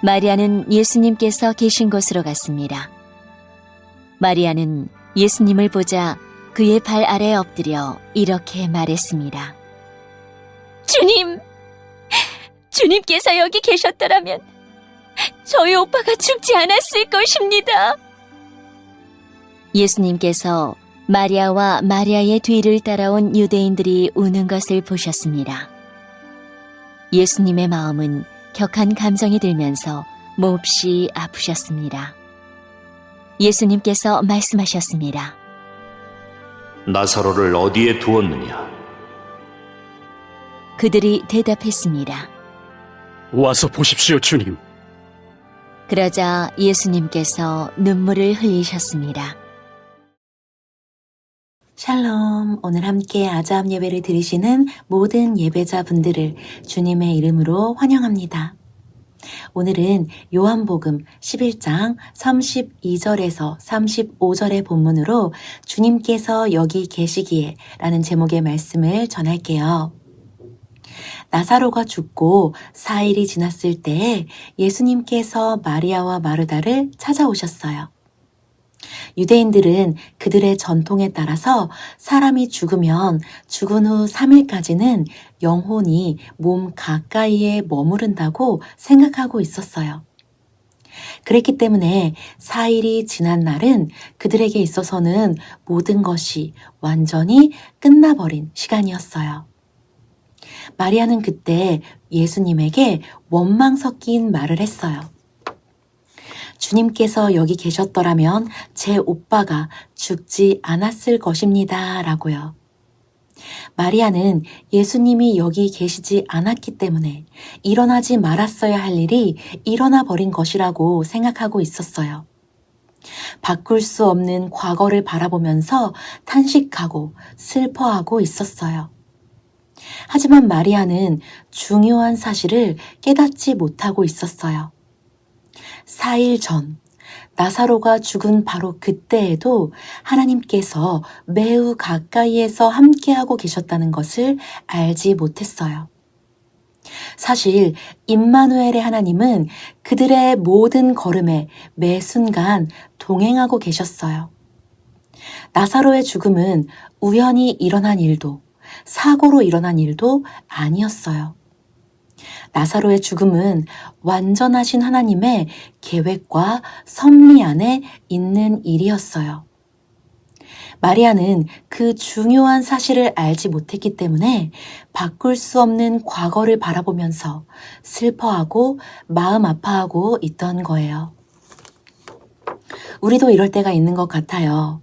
마리아는 예수님께서 계신 곳으로 갔습니다. 마리아는 예수님을 보자 그의 발 아래 엎드려 이렇게 말했습니다. 주님! 주님께서 여기 계셨더라면 저희 오빠가 죽지 않았을 것입니다. 예수님께서 마리아와 마리아의 뒤를 따라온 유대인들이 우는 것을 보셨습니다. 예수님의 마음은 격한 감정이 들면서 몹시 아프셨습니다. 예수님께서 말씀하셨습니다. 나사로를 어디에 두었느냐? 그들이 대답했습니다. 와서 보십시오, 주님. 그러자 예수님께서 눈물을 흘리셨습니다. 샬롬, 오늘 함께 아자함 예배를 드리시는 모든 예배자분들을 주님의 이름으로 환영합니다. 오늘은 요한복음 11장 32절에서 35절의 본문으로 주님께서 여기 계시기에 라는 제목의 말씀을 전할게요. 나사로가 죽고 4일이 지났을 때에 예수님께서 마리아와 마르다를 찾아오셨어요. 유대인들은 그들의 전통에 따라서 사람이 죽으면 죽은 후 3일까지는 영혼이 몸 가까이에 머무른다고 생각하고 있었어요. 그랬기 때문에 4일이 지난 날은 그들에게 있어서는 모든 것이 완전히 끝나버린 시간이었어요. 마리아는 그때 예수님에게 원망 섞인 말을 했어요. 주님께서 여기 계셨더라면 제 오빠가 죽지 않았을 것입니다. 라고요. 마리아는 예수님이 여기 계시지 않았기 때문에 일어나지 말았어야 할 일이 일어나 버린 것이라고 생각하고 있었어요. 바꿀 수 없는 과거를 바라보면서 탄식하고 슬퍼하고 있었어요. 하지만 마리아는 중요한 사실을 깨닫지 못하고 있었어요. 4일 전 나사로가 죽은 바로 그때에도 하나님께서 매우 가까이에서 함께하고 계셨다는 것을 알지 못했어요. 사실 임마누엘의 하나님은 그들의 모든 걸음에 매 순간 동행하고 계셨어요. 나사로의 죽음은 우연히 일어난 일도 사고로 일어난 일도 아니었어요. 나사로의 죽음은 완전하신 하나님의 계획과 섭리 안에 있는 일이었어요. 마리아는 그 중요한 사실을 알지 못했기 때문에 바꿀 수 없는 과거를 바라보면서 슬퍼하고 마음 아파하고 있던 거예요. 우리도 이럴 때가 있는 것 같아요.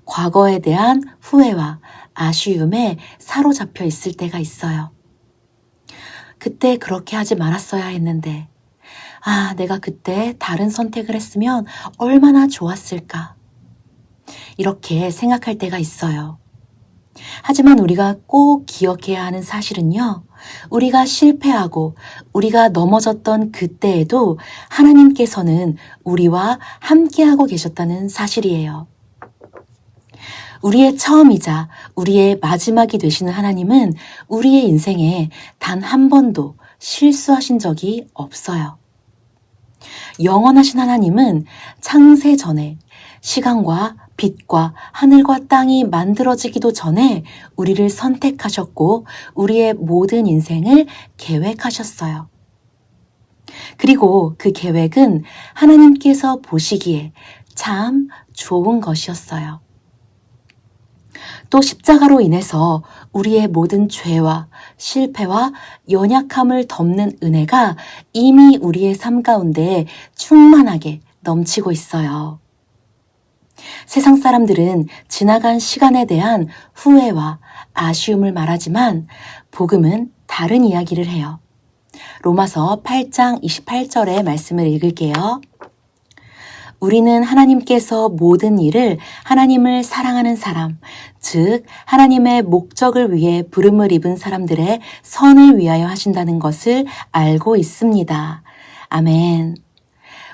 과거에 대한 후회와 아쉬움에 사로잡혀 있을 때가 있어요. 그때 그렇게 하지 말았어야 했는데, 내가 그때 다른 선택을 했으면 얼마나 좋았을까. 이렇게 생각할 때가 있어요. 하지만 우리가 꼭 기억해야 하는 사실은요, 우리가 실패하고 우리가 넘어졌던 그때에도 하나님께서는 우리와 함께하고 계셨다는 사실이에요. 우리의 처음이자 우리의 마지막이 되시는 하나님은 우리의 인생에 단 한 번도 실수하신 적이 없어요. 영원하신 하나님은 창세 전에 시간과 빛과 하늘과 땅이 만들어지기도 전에 우리를 선택하셨고 우리의 모든 인생을 계획하셨어요. 그리고 그 계획은 하나님께서 보시기에 참 좋은 것이었어요. 또 십자가로 인해서 우리의 모든 죄와 실패와 연약함을 덮는 은혜가 이미 우리의 삶 가운데 충만하게 넘치고 있어요. 세상 사람들은 지나간 시간에 대한 후회와 아쉬움을 말하지만 복음은 다른 이야기를 해요. 로마서 8장 28절의 말씀을 읽을게요. 우리는 하나님께서 모든 일을 하나님을 사랑하는 사람, 즉 하나님의 목적을 위해 부름을 입은 사람들의 선을 위하여 하신다는 것을 알고 있습니다. 아멘.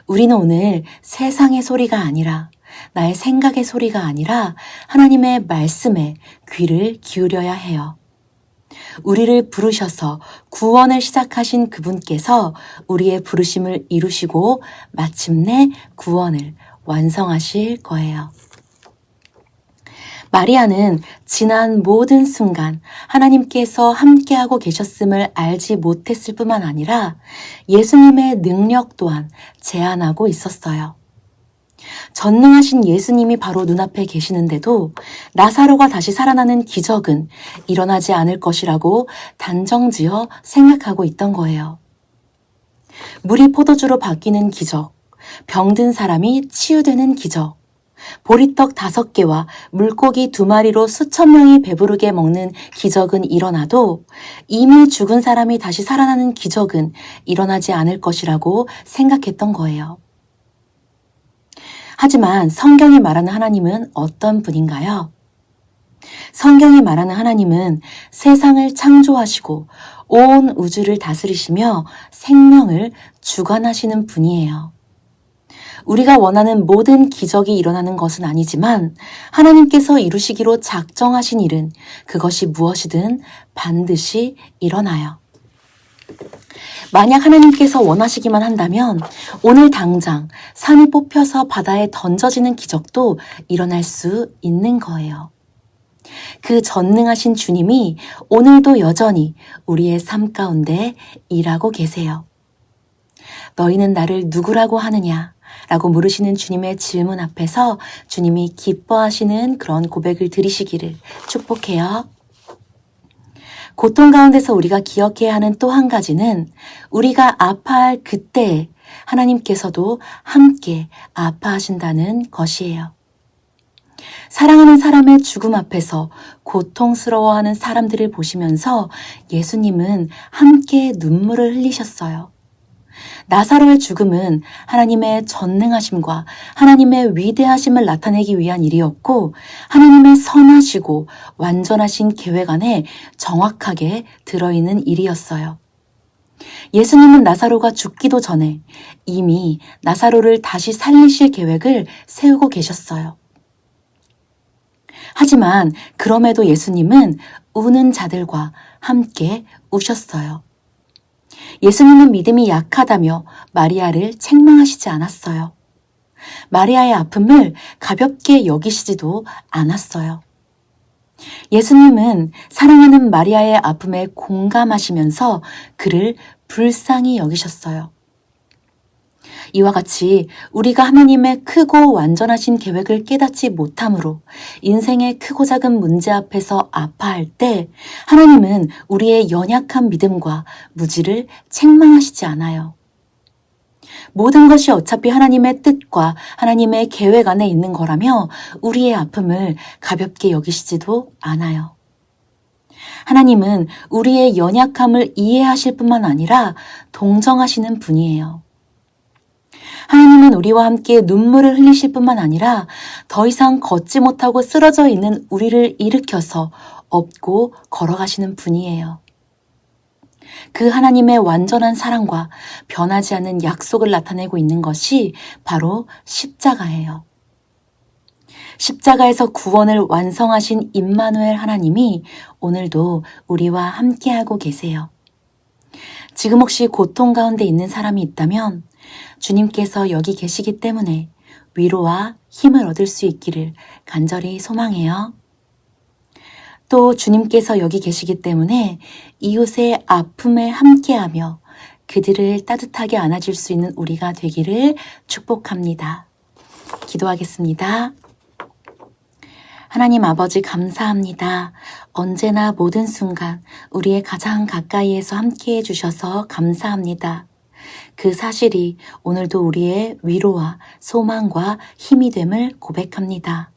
우리는 오늘 세상의 소리가 아니라 나의 생각의 소리가 아니라 하나님의 말씀에 귀를 기울여야 해요. 우리를 부르셔서 구원을 시작하신 그분께서 우리의 부르심을 이루시고 마침내 구원을 완성하실 거예요. 마리아는 지난 모든 순간 하나님께서 함께하고 계셨음을 알지 못했을 뿐만 아니라 예수님의 능력 또한 제한하고 있었어요. 전능하신 예수님이 바로 눈앞에 계시는데도 나사로가 다시 살아나는 기적은 일어나지 않을 것이라고 단정지어 생각하고 있던 거예요. 물이 포도주로 바뀌는 기적, 병든 사람이 치유되는 기적, 보리떡 5개와 물고기 2마리로 수천 명이 배부르게 먹는 기적은 일어나도 이미 죽은 사람이 다시 살아나는 기적은 일어나지 않을 것이라고 생각했던 거예요. 하지만 성경이 말하는 하나님은 어떤 분인가요? 성경이 말하는 하나님은 세상을 창조하시고 온 우주를 다스리시며 생명을 주관하시는 분이에요. 우리가 원하는 모든 기적이 일어나는 것은 아니지만 하나님께서 이루시기로 작정하신 일은 그것이 무엇이든 반드시 일어나요. 만약 하나님께서 원하시기만 한다면 오늘 당장 산이 뽑혀서 바다에 던져지는 기적도 일어날 수 있는 거예요. 그 전능하신 주님이 오늘도 여전히 우리의 삶 가운데 일하고 계세요. 너희는 나를 누구라고 하느냐? 라고 물으시는 주님의 질문 앞에서 주님이 기뻐하시는 그런 고백을 드리시기를 축복해요. 고통 가운데서 우리가 기억해야 하는 또 한 가지는 우리가 아파할 그때에 하나님께서도 함께 아파하신다는 것이에요. 사랑하는 사람의 죽음 앞에서 고통스러워하는 사람들을 보시면서 예수님은 함께 눈물을 흘리셨어요. 나사로의 죽음은 하나님의 전능하심과 하나님의 위대하심을 나타내기 위한 일이었고 하나님의 선하시고 완전하신 계획 안에 정확하게 들어있는 일이었어요. 예수님은 나사로가 죽기도 전에 이미 나사로를 다시 살리실 계획을 세우고 계셨어요. 하지만 그럼에도 예수님은 우는 자들과 함께 우셨어요. 예수님은 믿음이 약하다며 마리아를 책망하시지 않았어요. 마리아의 아픔을 가볍게 여기시지도 않았어요. 예수님은 사랑하는 마리아의 아픔에 공감하시면서 그를 불쌍히 여기셨어요. 이와 같이 우리가 하나님의 크고 완전하신 계획을 깨닫지 못함으로 인생의 크고 작은 문제 앞에서 아파할 때 하나님은 우리의 연약한 믿음과 무지를 책망하시지 않아요. 모든 것이 어차피 하나님의 뜻과 하나님의 계획 안에 있는 거라며 우리의 아픔을 가볍게 여기시지도 않아요. 하나님은 우리의 연약함을 이해하실 뿐만 아니라 동정하시는 분이에요. 하나님은 우리와 함께 눈물을 흘리실 뿐만 아니라 더 이상 걷지 못하고 쓰러져 있는 우리를 일으켜서 업고 걸어가시는 분이에요. 그 하나님의 완전한 사랑과 변하지 않는 약속을 나타내고 있는 것이 바로 십자가예요. 십자가에서 구원을 완성하신 임마누엘 하나님이 오늘도 우리와 함께하고 계세요. 지금 혹시 고통 가운데 있는 사람이 있다면 주님께서 여기 계시기 때문에 위로와 힘을 얻을 수 있기를 간절히 소망해요. 또 주님께서 여기 계시기 때문에 이웃의 아픔에 함께하며 그들을 따뜻하게 안아줄 수 있는 우리가 되기를 축복합니다. 기도하겠습니다. 하나님 아버지 감사합니다. 언제나 모든 순간 우리의 가장 가까이에서 함께해 주셔서 감사합니다. 그 사실이 오늘도 우리의 위로와 소망과 힘이 됨을 고백합니다.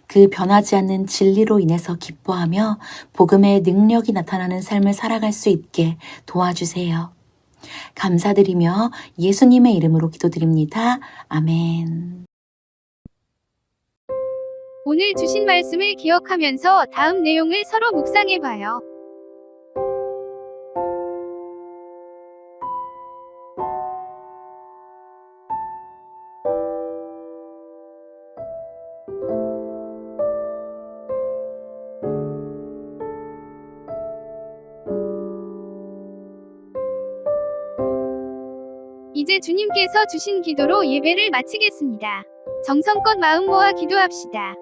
그 변하지 않는 진리로 인해서 기뻐하며 복음의 능력이 나타나는 삶을 살아갈 수 있게 도와주세요. 감사드리며 예수님의 이름으로 기도드립니다. 아멘. 오늘 주신 말씀을 기억하면서 다음 내용을 서로 묵상해 봐요. 이제 주님께서 주신 기도로 예배를 마치겠습니다. 정성껏 마음 모아 기도합시다.